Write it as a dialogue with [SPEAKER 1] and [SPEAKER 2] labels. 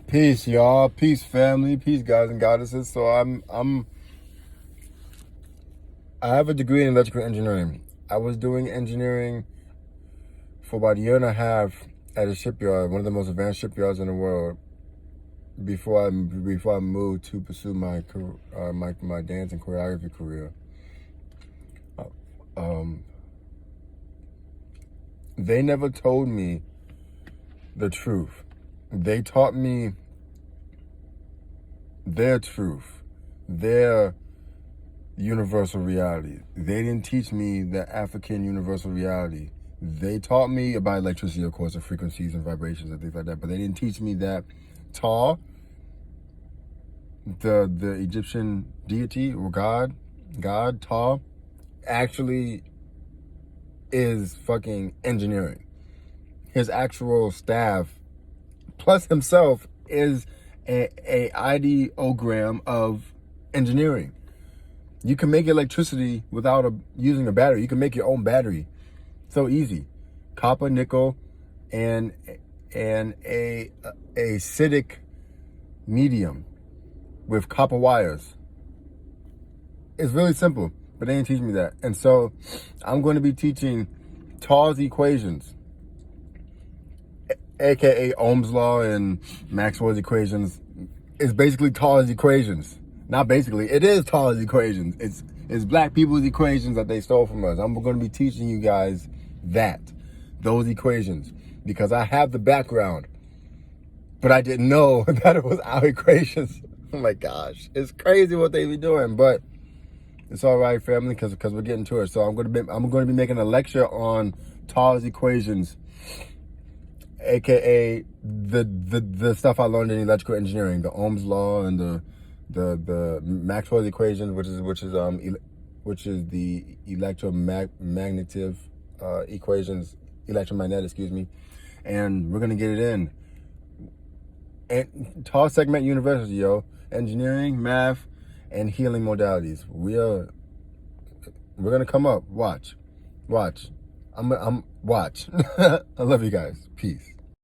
[SPEAKER 1] Peace, y'all. Peace, family. Peace, guys and goddesses. So I have a degree in electrical engineering. I was doing engineering for about a year and a half at a shipyard, one of the most advanced shipyards in the world, before I moved to pursue my dance and choreography career. They never told me the truth. They taught me their truth, their universal reality. They didn't teach me the African universal reality. They taught me about electricity, of course, and frequencies and vibrations and things like that, but they didn't teach me that Ptah, the Egyptian deity or God, Ptah, actually is fucking engineering. His actual staff, plus himself, is a ideogram of engineering. You can make electricity without using a battery. You can make your own battery. So easy. Copper, nickel, and a acidic medium with copper wires. It's really simple, but they didn't teach me that. And so I'm going to be teaching Ptah's equations, aka Ohm's law and Maxwell's equations. It's basically Ptah's equations. Not basically, it is Ptah's equations. It's black people's equations that they stole from us. I'm going to be teaching you guys those equations, because I have the background, but I didn't know that it was our equations. Oh my gosh, it's crazy what they be doing, but it's all right, family, because we're getting to it. So I'm going to be making a lecture on Ptah's equations, aka the stuff I learned in electrical engineering, the Ohm's law and the Maxwell's equations, which is the electromagnetic equations, electromagnetic, excuse me, and we're gonna get it in. And SEKHMET University, yo, engineering, math, and healing modalities. We're gonna come up. Watch. I'm watch. I love you guys. Peace.